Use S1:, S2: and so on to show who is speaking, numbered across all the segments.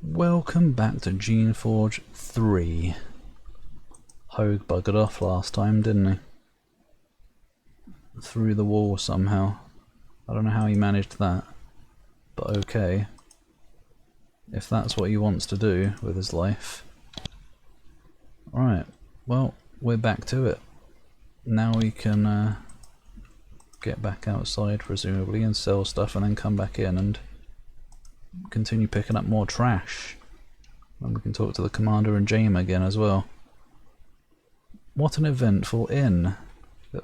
S1: Welcome back to Geneforge 3. Hogue buggered off last time, didn't he? Through the wall somehow. I don't know how he managed that, but okay. If that's what he wants to do with his life. Right, well, we're back to it. Now we can get back outside, presumably, and sell stuff and then come back in and continue picking up more trash. And we can talk to the commander and James again as well. What an eventful inn.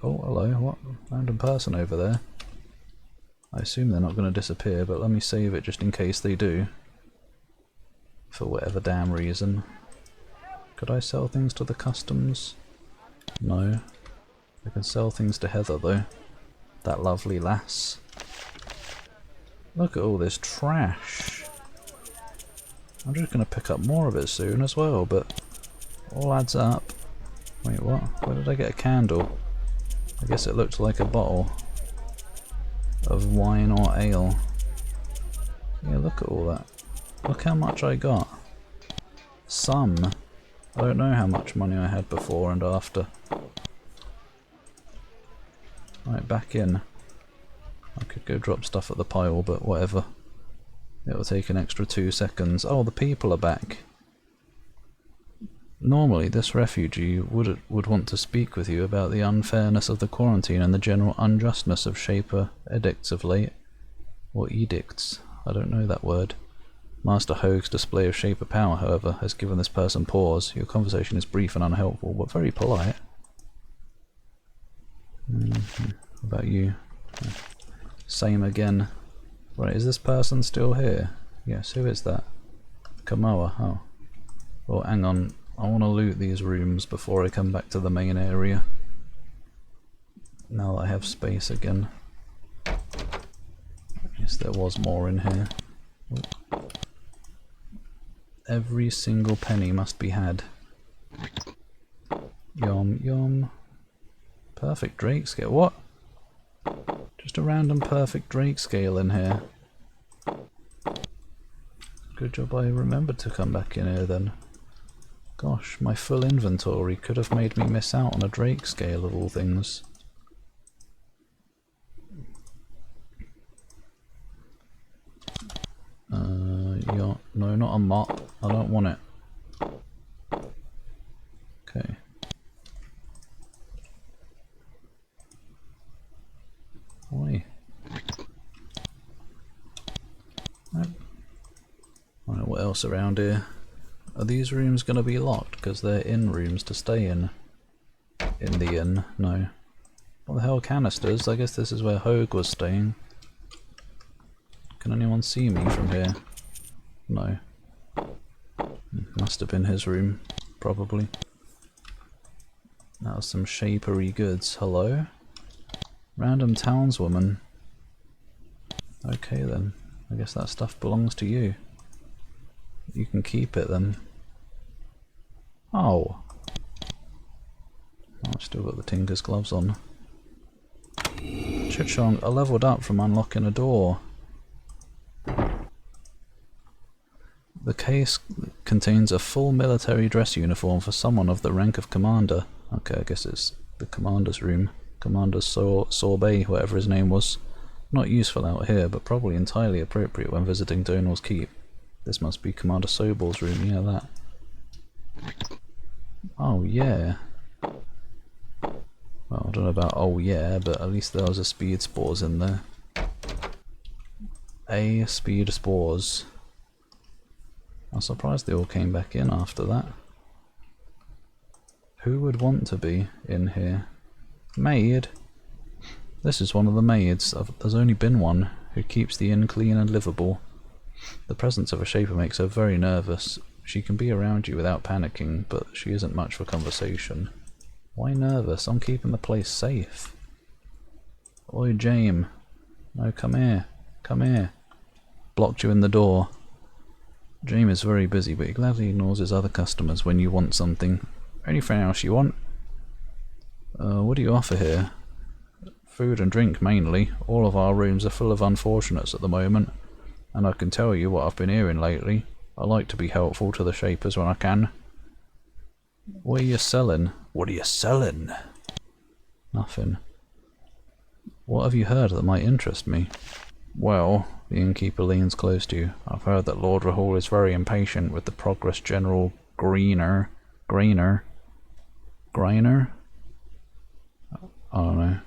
S1: Oh, hello, what? Random person over there. I assume they're not going to disappear, but let me save it just in case they do. For whatever damn reason. Could I sell things to the customs? No. I can sell things to Heather though. That lovely lass. Look at all this trash. I'm just going to pick up more of it soon as well, but all adds up. Wait, what? Where did I get a candle? I guess it looked like a bottle of wine or ale. Yeah, look at all that. Look how much I got. Some. I don't know how much money I had before and after. Right, back in. I could go drop stuff at the pile, but whatever. It'll take an extra 2 seconds. Oh, the people are back. Normally, this refugee would want to speak with you about the unfairness of the quarantine and the general unjustness of Shaper edicts of late. Or edicts. I don't know that word. Master Hogue's display of Shaper power, however, has given this person pause. Your conversation is brief and unhelpful, but very polite. What about you? Same again. Right, is this person still here? Yes, who is that? Kamoa, oh. Well, hang on. I want to loot these rooms before I come back to the main area. Now that I have space again. Yes, there was more in here. Oh. Every single penny must be had. Yum, yum. Perfect Drake scale. What? Just a random perfect Drake scale in here. Good job I remembered to come back in here then. Gosh, my full inventory could have made me miss out on a Drake scale of all things. Yeah, no, not a mop. I don't want it. Okay. Oi. Nope. I don't know what else around here. Are these rooms going to be locked because they're inn rooms to stay in? In the inn? No. What the hell, canisters? I guess this is where Hogue was staying. Can anyone see me from here? No. Must have been his room, probably. That was some shapery goods. Hello? Random townswoman. Okay then. I guess that stuff belongs to you. You can keep it then. Oh. I've still got the Tinker's gloves on. Chichong, I leveled up from unlocking a door. The case contains a full military dress uniform for someone of the rank of commander. Okay, I guess it's the commander's room. Commander Sorbet, whatever his name was. Not useful out here, but probably entirely appropriate when visiting Donal's Keep. This must be Commander Sobal's room, yeah, that. Oh, yeah. Well, I don't know about oh yeah, but at least there was a speed spores in there. Speed spores. I'm surprised they all came back in after that. Who would want to be in here? Maid? This is one of the maids. There's only been one who keeps the inn clean and livable. The presence of a Shaper makes her very nervous. She can be around you without panicking, but she isn't much for conversation. Why nervous? I'm keeping the place safe. Oi, James. No, come here. Come here. Blocked you in the door. James is very busy, but he gladly ignores his other customers when you want something. Anything else you want? What do you offer here? Food and drink mainly. All of our rooms are full of unfortunates at the moment, and I can tell you what I've been hearing lately. I like to be helpful to the Shapers when I can. What are you selling? What are you selling? Nothing. What have you heard that might interest me? Well, the innkeeper leans close to you. I've heard that Lord Rahul is very impatient with the progress General Greiner? I don't know.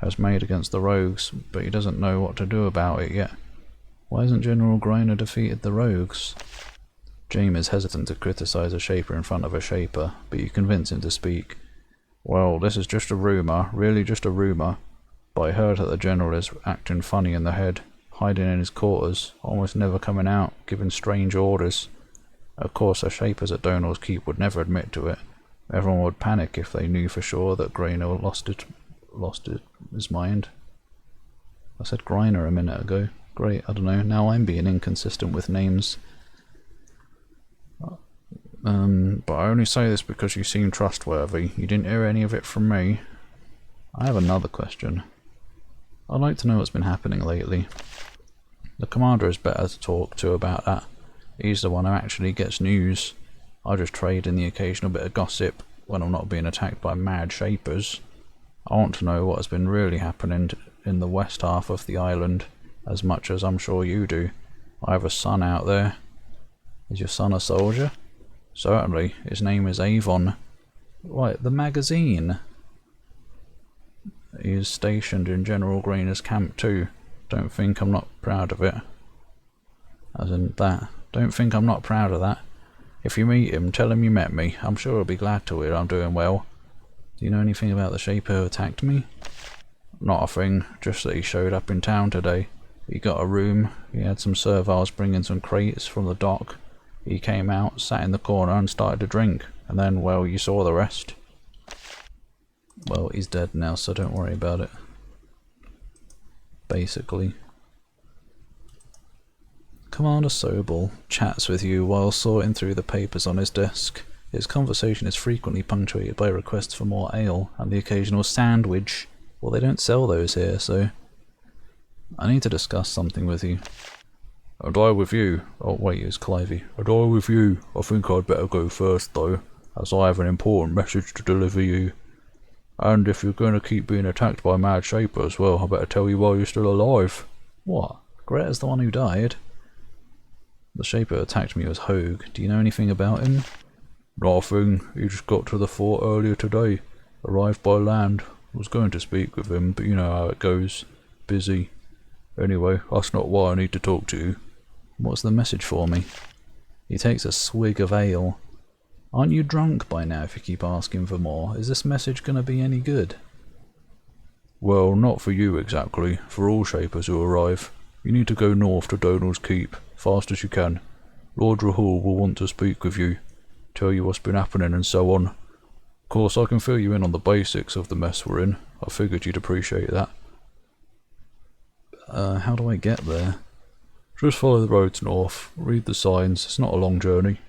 S1: Has made against the rogues, but he doesn't know what to do about it yet. Why hasn't General Greiner defeated the rogues? James is hesitant to criticise a Shaper in front of a Shaper, but you convince him to speak. Well, this is just a rumour, really just a rumour, but I heard that the General is acting funny in the head, hiding in his quarters, almost never coming out, giving strange orders. Of course, the Shapers at Donal's Keep would never admit to it. Everyone would panic if they knew for sure that Greiner lost his mind. I said Greiner a minute ago. Great, I don't know, now I'm being inconsistent with names. But I only say this because you seem trustworthy. You didn't hear any of it from me. I have another question. I'd like to know what's been happening lately. The commander is better to talk to about that. He's the one who actually gets news. I just trade in the occasional bit of gossip when I'm not being attacked by mad Shapers. I want to know what has been really happening in the west half of the island, as much as I'm sure you do. I have a son out there. Is your son a soldier? Certainly. His name is Avon. Right, the magazine. He is stationed in General Greener's camp too. Don't think I'm not proud of it. As in that. Don't think I'm not proud of that. If you meet him, tell him you met me. I'm sure he'll be glad to hear I'm doing well. Do you know anything about the Shaper who attacked me? Not a thing, just that he showed up in town today. He got a room, he had some serviles bringing some crates from the dock. He came out, sat in the corner and started to drink, and then, well, you saw the rest. Well, he's dead now, so don't worry about it. Basically. Commander Sobel chats with you while sorting through the papers on his desk. His conversation is frequently punctuated by requests for more ale and the occasional sandwich. Well, they don't sell those here, so... I need to discuss something with you. And I with you. Oh wait, it's Clivey. And I with you. I think I'd better go first though, as I have an important message to deliver you. And if you're going to keep being attacked by mad Shapers, well, I better tell you while you're still alive. What? Greta's the one who died? The Shaper attacked me as Hogue. Do you know anything about him? Nothing. He just got to the fort earlier today. Arrived by land. Was going to speak with him, but you know how it goes. Busy. Anyway, that's not why I need to talk to you. What's the message for me? He takes a swig of ale. Aren't you drunk by now if you keep asking for more? Is this message going to be any good? Well, not for you exactly. For all Shapers who arrive. You need to go north to Donal's Keep, fast as you can. Lord Rahul will want to speak with you, tell you what's been happening and so on. Of course, I can fill you in on the basics of the mess we're in. I figured you'd appreciate that. How do I get there? Just follow the roads north, read the signs, it's not a long journey.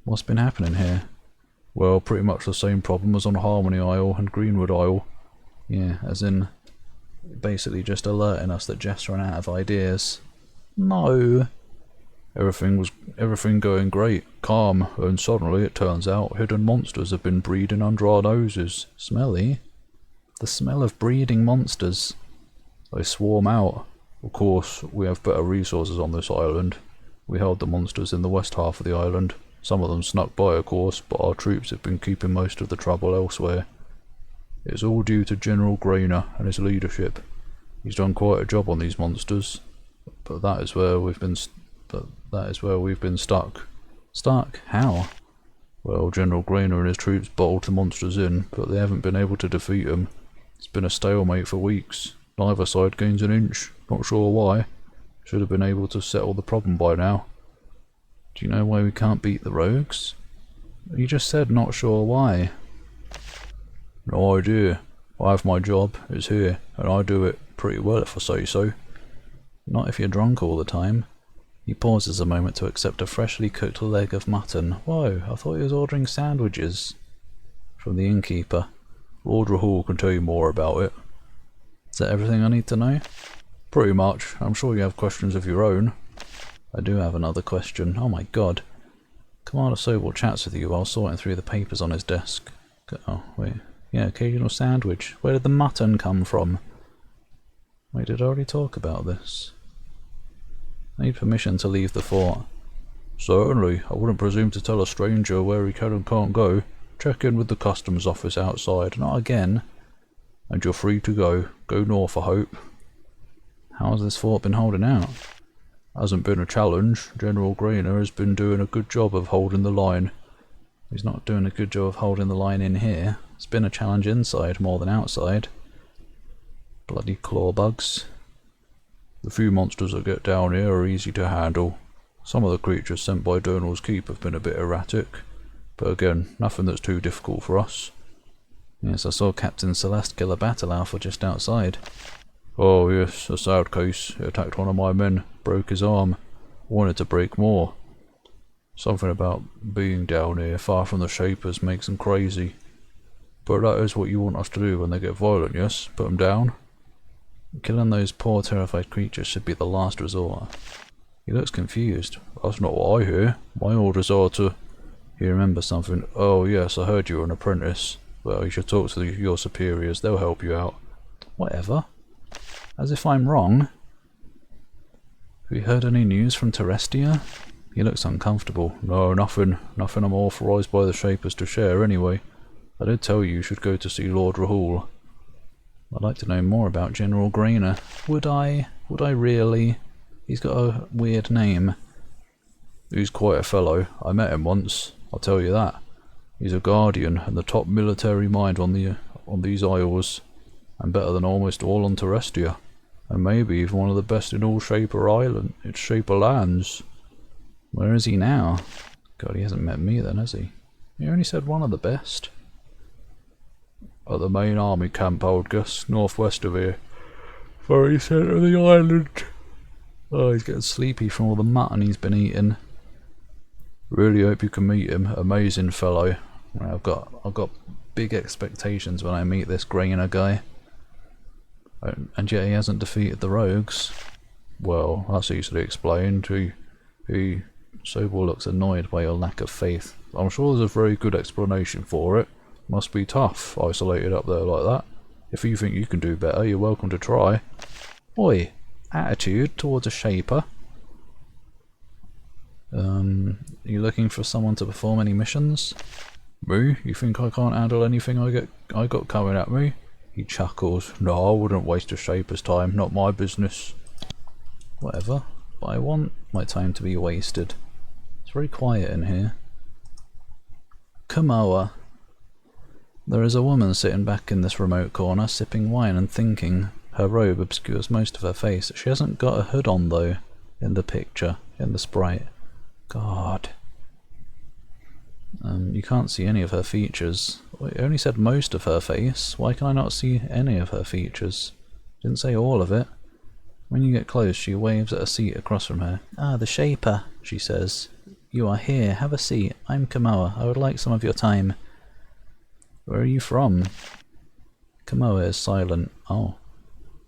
S1: What's been happening here? Well, pretty much the same problem as on Harmony Isle and Greenwood Isle. Yeah, as in, basically just alerting us that Jeff's run out of ideas. No! Everything going great, calm, and suddenly it turns out hidden monsters have been breeding under our noses. Smelly? The smell of breeding monsters. They swarm out. Of course, we have better resources on this island. We held the monsters in the west half of the island. Some of them snuck by, of course, but our troops have been keeping most of the trouble elsewhere. It's all due to General Greiner and his leadership. He's done quite a job on these monsters, but that is where we've been stuck. Stuck? How? Well, General Greiner and his troops bottled the monsters in, but they haven't been able to defeat them. It's been a stalemate for weeks. Neither side gains an inch. Not sure why. Should have been able to settle the problem by now. Do you know why we can't beat the rogues? You just said not sure why. No idea. I have my job, it's here, and I do it pretty well if I say so. Not if you're drunk all the time. He pauses a moment to accept a freshly cooked leg of mutton. Whoa, I thought he was ordering sandwiches. From the innkeeper. Lord Rahul can tell you more about it. Is that everything I need to know? Pretty much. I'm sure you have questions of your own. I do have another question. Oh my god. Commander Sobel chats with you while sorting through the papers on his desk. Oh, wait. Yeah, occasional sandwich. Where did the mutton come from? Wait, did I already talk about this? I need permission to leave the fort. Certainly. I wouldn't presume to tell a stranger where he can and can't go. Check in with the customs office outside. Not again. And you're free to go. Go north, I hope. How has this fort been holding out? Hasn't been a challenge. General Grainer has been doing a good job of holding the line. He's not doing a good job of holding the line in here. It's been a challenge inside more than outside. Bloody claw bugs. The few monsters that get down here are easy to handle. Some of the creatures sent by Durnall's Keep have been a bit erratic. But again, nothing that's too difficult for us. Yes, I saw Captain Celeste kill a battle alpha just outside. Oh yes, a sad case. He attacked one of my men, broke his arm. Wanted to break more. Something about being down here, far from the Shapers, makes them crazy. But that is what you want us to do when they get violent, yes? Put them down? Killing those poor terrified creatures should be the last resort. He looks confused. That's not what I hear. My orders are to... He remembers something. Oh yes, I heard you were an apprentice. Well, you should talk to your superiors, they'll help you out. Whatever. As if I'm wrong. Have you heard any news from Terrestia? He looks uncomfortable. No, nothing. Nothing I'm authorised by the Shapers to share anyway. I did tell you should go to see Lord Rahul. I'd like to know more about General Grainer. Would I? Would I really? He's got a weird name. He's quite a fellow. I met him once. I'll tell you that. He's a guardian and the top military mind on these isles, and better than almost all on Terrestia, and maybe even one of the best in all Shaper Island. It's Shaper lands. Where is he now? God, he hasn't met me then, has he? He only said one of the best. At the main army camp, I would guess, northwest of here. Very centre of the island. Oh, he's getting sleepy from all the mutton he's been eating. Really hope you can meet him. Amazing fellow. I've got big expectations when I meet this Grainer guy. And yet he hasn't defeated the rogues. Well, that's easily explained. Sobel looks annoyed by your lack of faith. I'm sure there's a very good explanation for it. Must be tough, isolated up there like that. If you think you can do better, you're welcome to try. Oi, attitude towards a Shaper. You looking for someone to perform any missions? Me? You think I can't handle anything I got coming at me? He chuckles. No, I wouldn't waste a Shaper's time, not my business. Whatever, but I want my time to be wasted. It's very quiet in here. Kamoa. There is a woman sitting back in this remote corner, sipping wine and thinking. Her robe obscures most of her face. She hasn't got a hood on though, in the picture, in the sprite. God. You can't see any of her features. It only said most of her face. Why can I not see any of her features? Didn't say all of it. When you get close, she waves at a seat across from her. Ah, the Shaper, she says. You are here. Have a seat. I'm Kamoa. I would like some of your time. Where are you from? Kamoa is silent. Oh.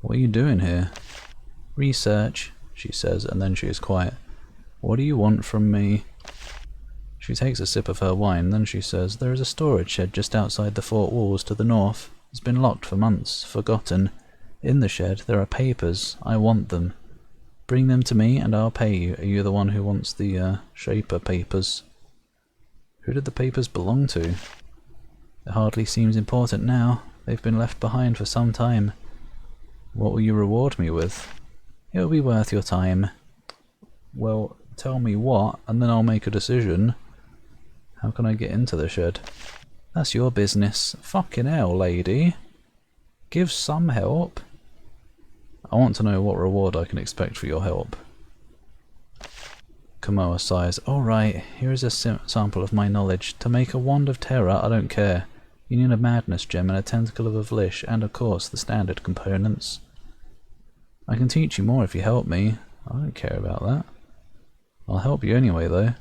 S1: What are you doing here? Research, she says, and then she is quiet. What do you want from me? She takes a sip of her wine, then she says, there is a storage shed just outside the fort walls to the north. It's been locked for months, forgotten. In the shed there are papers. I want them. Bring them to me and I'll pay you. Are you the one who wants the Shaper papers? Who did the papers belong to? It hardly seems important now. They've been left behind for some time. What will you reward me with? It will be worth your time. Well, tell me what, and then I'll make a decision. How can I get into the shed? That's your business. Fucking hell, lady. Give some help. I want to know what reward I can expect for your help. Kamoa sighs. Alright, here is a sample of my knowledge. To make a wand of terror, I don't care. You need a madness gem and a tentacle of a vlish, and of course the standard components. I can teach you more if you help me. I don't care about that. I'll help you anyway though.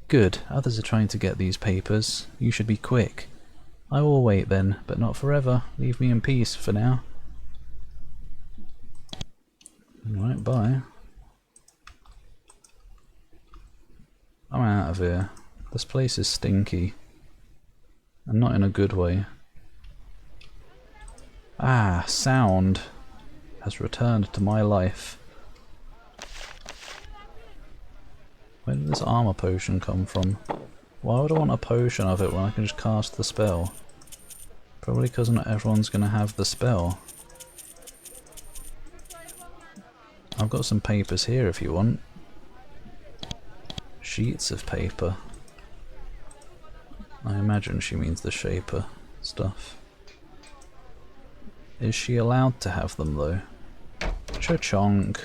S1: Good, others are trying to get these papers. You should be quick. I will wait then, but not forever. Leave me in peace for now. Alright, bye. I'm out of here. This place is stinky. And not in a good way. Ah, sound has returned to my life. Where did this armor potion come from? Why would I want a potion of it when I can just cast the spell? Probably because not everyone's going to have the spell. I've got some papers here if you want. Sheets of paper. I imagine she means the shaper stuff. Is she allowed to have them though? Cha-chonk.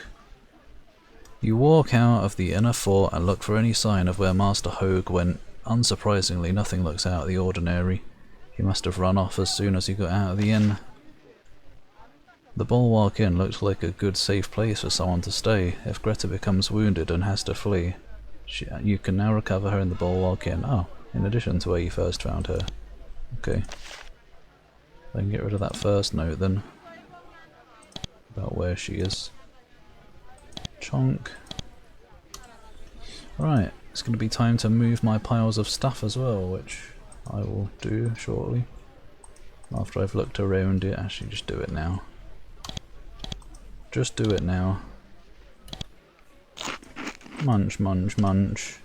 S1: You walk out of the inner fort and look for any sign of where Master Hogue went. Unsurprisingly, nothing looks out of the ordinary. He must have run off as soon as he got out of the inn. The Bulwark Inn looks like a good safe place for someone to stay. If Greta becomes wounded and has to flee, you can now recover her in the Bulwark Inn. Oh, in addition to where you first found her. Okay. I can get rid of that first note then. About where she is. Chonk. Right, it's going to be time to move my piles of stuff as well, which I will do shortly. After I've looked around it. Actually, just do it now. Just do it now. Munch, munch, munch.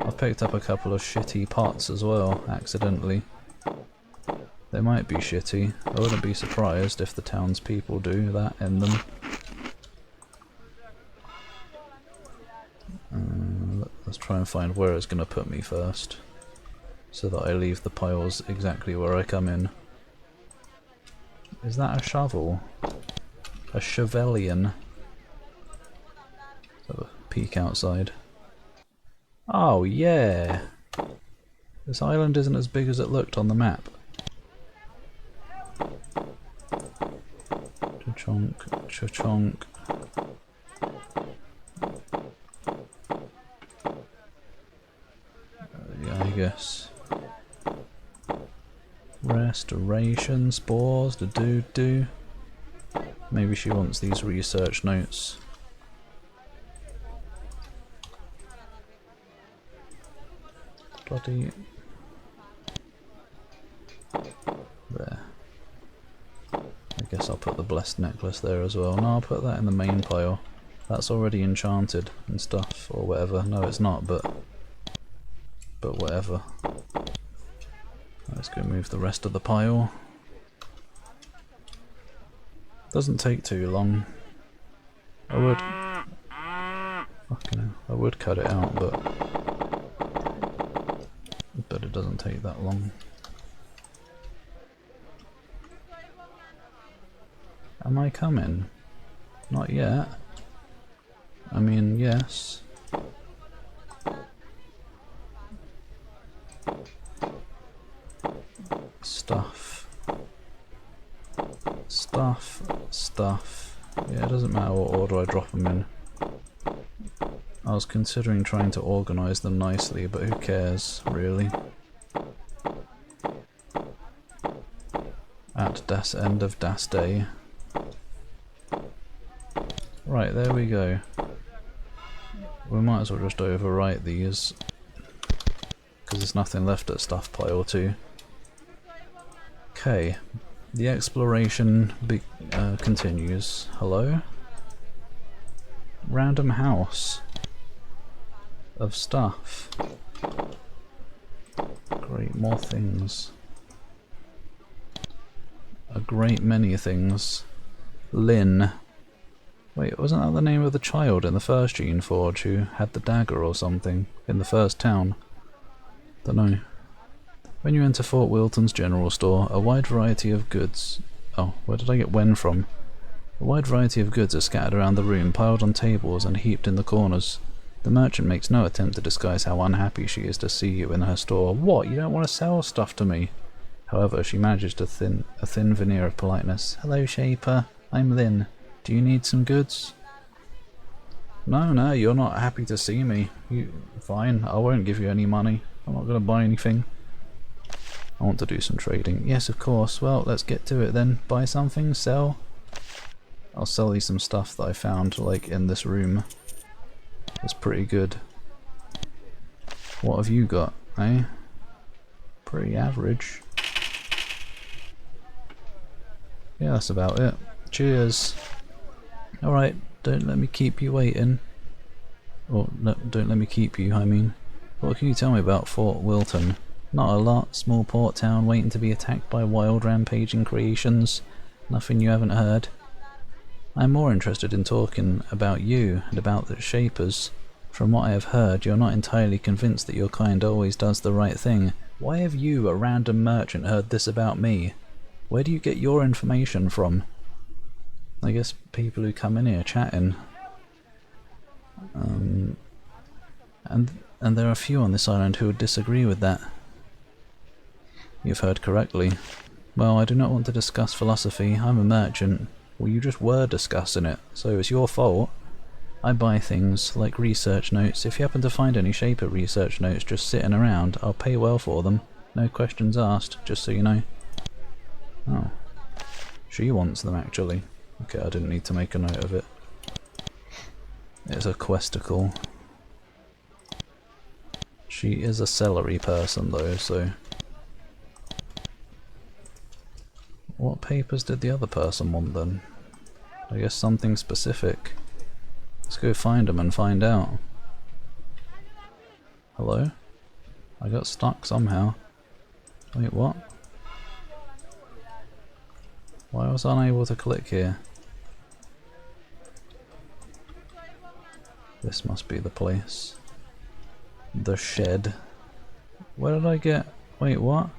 S1: I've picked up a couple of shitty pots as well, accidentally. They might be shitty. I wouldn't be surprised if the townspeople do that in them. Let's try and find where it's going to put me first, so that I leave the piles exactly where I come in. Is that a shovel? A Chevalian? Let's have a peek outside. Oh yeah! This island isn't as big as it looked on the map. Cha-chonk, cha-chonk. Yeah, I guess. Restoration, spores, do-do-do. Maybe she wants these research notes. Bloody... There. I guess I'll put the blessed necklace there as well. No, I'll put that in the main pile. That's already enchanted and stuff, or whatever. No, it's not, but whatever. Let's go move the rest of the pile. Doesn't take too long. I would cut it out, but it doesn't take that long. Am I coming? Not yet. I mean, yes. Stuff. Stuff. Stuff. Yeah, it doesn't matter what order I drop them in. I was considering trying to organise them nicely, but who cares, really? At das end of das day. Right, there we go. We might as well just overwrite these, because there's nothing left at stuff pile 2. Okay, the exploration continues. Hello? Random house of stuff. Great, more things. A great many things. Lynn. Wait, wasn't that the name of the child in the first Geneforge who had the dagger or something in the first town? Dunno. When you enter Fort Wilton's general store, a wide variety of goods... Oh, where did I get when from? A wide variety of goods are scattered around the room, piled on tables and heaped in the corners. The merchant makes no attempt to disguise how unhappy she is to see you in her store. What? You don't want to sell stuff to me? However, she manages to a thin veneer of politeness. Hello, Shaper. I'm Lynn. Do you need some goods? No, you're not happy to see me. Fine, I won't give you any money. I'm not going to buy anything. I want to do some trading. Yes, of course. Well, let's get to it then. Buy something, sell. I'll sell you some stuff that I found, like, in this room. That's pretty good. What have you got, eh? Pretty average. Yeah, that's about it. Cheers. Alright, don't let me keep you waiting. Or, no, don't let me keep you, I mean. What can you tell me about Fort Wilton? Not a lot. Small port town waiting to be attacked by wild rampaging creations. Nothing you haven't heard. I'm more interested in talking about you and about the Shapers. From what I have heard, you're not entirely convinced that your kind always does the right thing. Why have you, a random merchant, heard this about me? Where do you get your information from? I guess people who come in here chatting. And there are few on this island who would disagree with that. You've heard correctly. Well, I do not want to discuss philosophy. I'm a merchant. Well, you just were discussing it, so it's your fault. I buy things, like research notes. If you happen to find any Shaper research notes just sitting around, I'll pay well for them. No questions asked, just so you know. Oh. She wants them, actually. Okay, I didn't need to make a note of it. It's a questicle. She is a celery person, though, so... What papers did the other person want, then? I guess something specific. Let's go find them and find out. Hello? I got stuck somehow. Wait, what? Why was I unable to click here? This must be the place. The shed. Where did I get... Wait, what?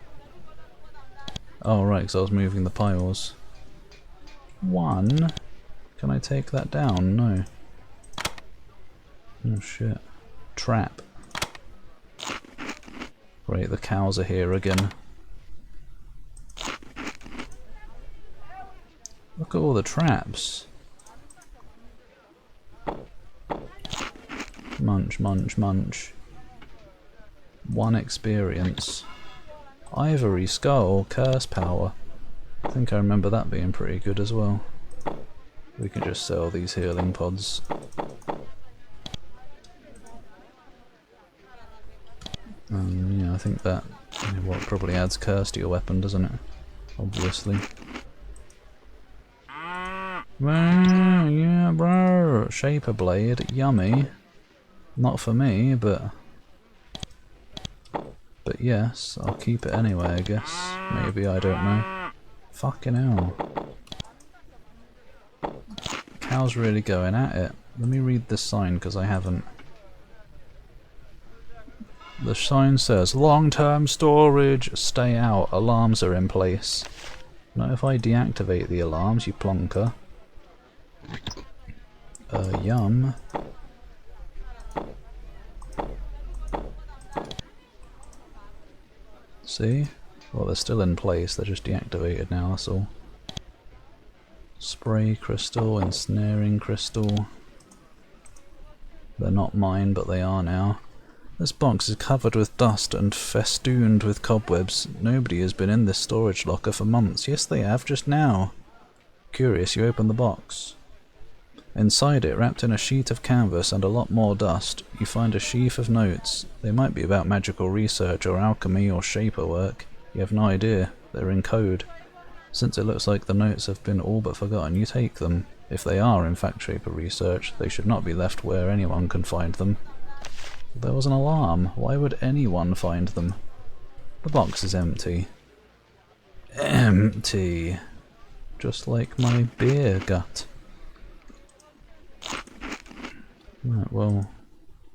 S1: Oh right, because I was moving the piles. One? Can I take that down? No. Oh shit. Trap. Great, the cows are here again. Look at all the traps. Munch, munch, munch. 1 experience. Ivory skull, curse power. I think I remember that being pretty good as well. We can just sell these healing pods. Yeah, I think that probably adds curse to your weapon, doesn't it? Obviously. Yeah, bro. Shaper blade, yummy. Not for me, but yes, I'll keep it anyway, I guess. Maybe, I don't know. Fucking hell. Cow's really going at it. Let me read this sign, because I haven't. The sign says, long-term storage, stay out, alarms are in place. Not if I deactivate the alarms, you plonker. Yum. See? Well, they're still in place, they're just deactivated now, that's all. Spray crystal, ensnaring crystal. They're not mine, but they are now. This box is covered with dust and festooned with cobwebs. Nobody has been in this storage locker for months. Yes, they have, just now. Curious, you open the box. Inside it, wrapped in a sheet of canvas and a lot more dust, you find a sheaf of notes. They might be about magical research or alchemy or shaper work. You have no idea. They're in code. Since it looks like the notes have been all but forgotten, you take them. If they are in fact shaper research, they should not be left where anyone can find them. There was an alarm. Why would anyone find them? The box is empty. Empty. Just like my beer gut. Right, well,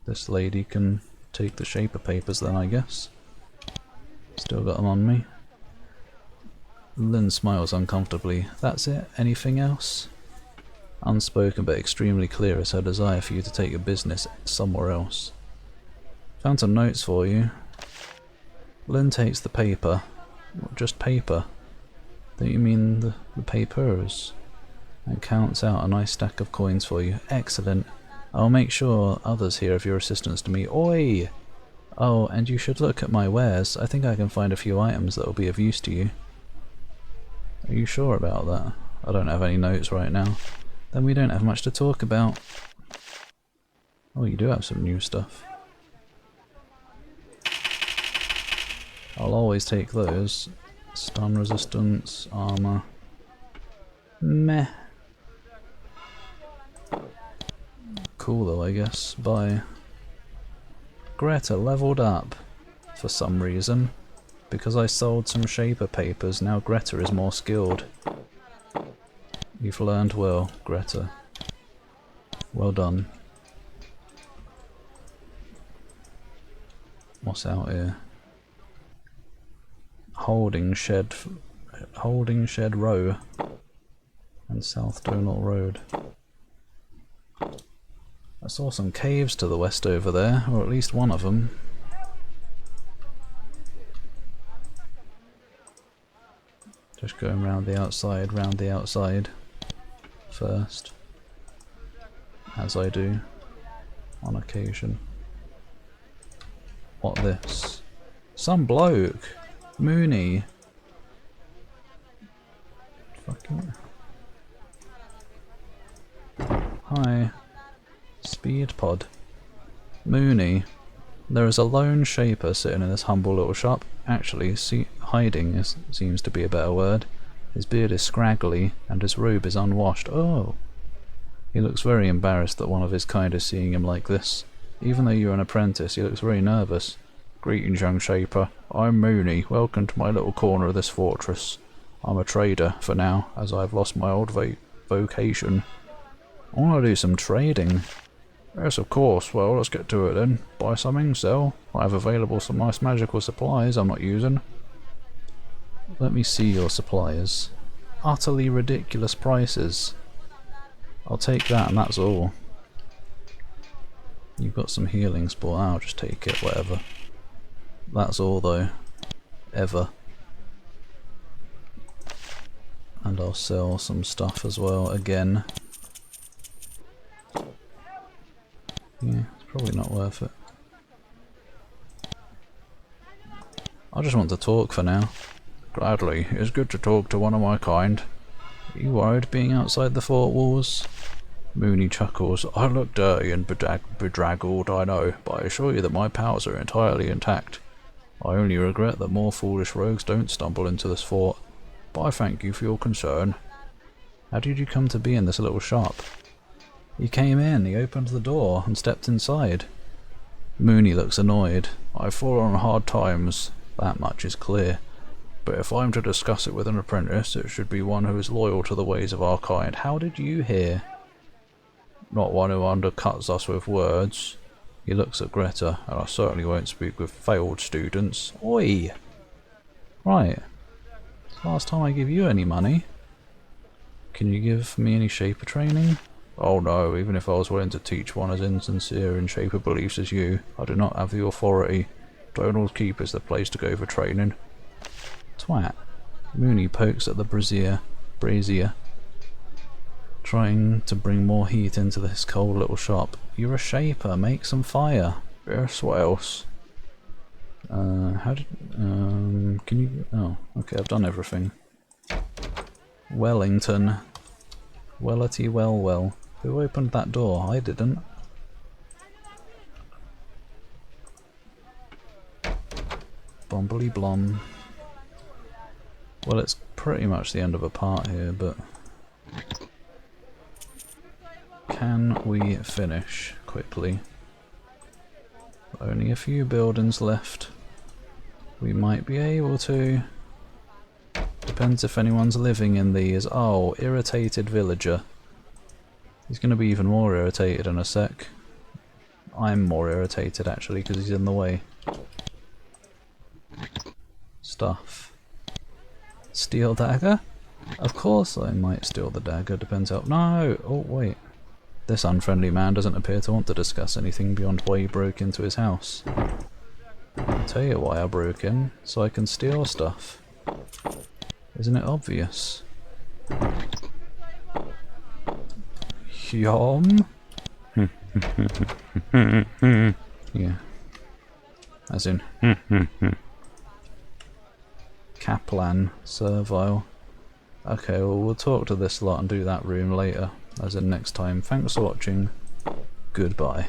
S1: this lady can take the shaper papers then, I guess. Still got them on me. Lynn smiles uncomfortably. That's it? Anything else? Unspoken but extremely clear is her desire for you to take your business somewhere else. Found some notes for you. Lynn takes the paper. What, just paper? Don't you mean the papers? And counts out a nice stack of coins for you. Excellent. I'll make sure others hear of your assistance to me. Oi! Oh, and you should look at my wares. I think I can find a few items that will be of use to you. Are you sure about that? I don't have any notes right now. Then we don't have much to talk about. Oh, you do have some new stuff. I'll always take those. Stun resistance, armor. Meh. Cool though, I guess. Bye. Greta leveled up for some reason. Because I sold some Shaper papers, now Greta is more skilled. You've learned well, Greta. Well done. What's out here? Holding Shed Row and South Donald Road. I saw some caves to the west over there, or at least one of them. Just going round the outside first, as I do on occasion. What this? Some bloke! Mooney! Fucking... Hi. Speed pod. Mooney. There is a lone shaper sitting in this humble little shop. Actually, hiding seems to be a better word. His beard is scraggly and his robe is unwashed. Oh! He looks very embarrassed that one of his kind is seeing him like this. Even though you're an apprentice, he looks very nervous. Greetings, young shaper. I'm Mooney. Welcome to my little corner of this fortress. I'm a trader for now, as I've lost my old vocation. I want to do some trading. Yes, of course. Well, let's get to it then. Buy something, sell. I have available some nice magical supplies I'm not using. Let me see your supplies. Utterly ridiculous prices. I'll take that and that's all. You've got some healing sport. I'll just take it, whatever. That's all though. Ever. And I'll sell some stuff as well, again. Yeah, it's probably not worth it. I just want to talk for now. Gladly, it's good to talk to one of my kind. Are you worried being outside the fort walls? Mooney chuckles. I look dirty and bedraggled, I know, but I assure you that my powers are entirely intact. I only regret that more foolish rogues don't stumble into this fort, but I thank you for your concern. How did you come to be in this little shop? He came in, he opened the door and stepped inside. Mooney looks annoyed. I've fallen on hard times, that much is clear. But if I'm to discuss it with an apprentice, it should be one who is loyal to the ways of our kind. How did you hear? Not one who undercuts us with words. He looks at Greta, and I certainly won't speak with failed students. Oi! Right. It's the last time I give you any money. Can you give me any shaper training? Oh no, even if I was willing to teach one as insincere in shaper beliefs as you, I do not have the authority. Donald's Keep is the place to go for training. Twat. Mooney pokes at the brazier, trying to bring more heat into this cold little shop. You're a shaper, make some fire. Yes, what else? Can you... Oh, okay, I've done everything. Wellington. Wellity well. Who opened that door? I didn't. Bombly blom. Well, it's pretty much the end of a part here, but... Can we finish quickly? Only a few buildings left. We might be able to. Depends if anyone's living in these. Oh, irritated villager. He's going to be even more irritated in a sec. I'm more irritated actually because he's in the way. Stuff. Steal dagger? Of course I might steal the dagger, depends how... No! Oh wait. This unfriendly man doesn't appear to want to discuss anything beyond why he broke into his house. I'll tell you why I broke in, so I can steal stuff. Isn't it obvious? Yum? Yeah. As in... Kaplan, servile. Okay, well we'll talk to this lot and do that room later, as in next time. Thanks for watching. Goodbye.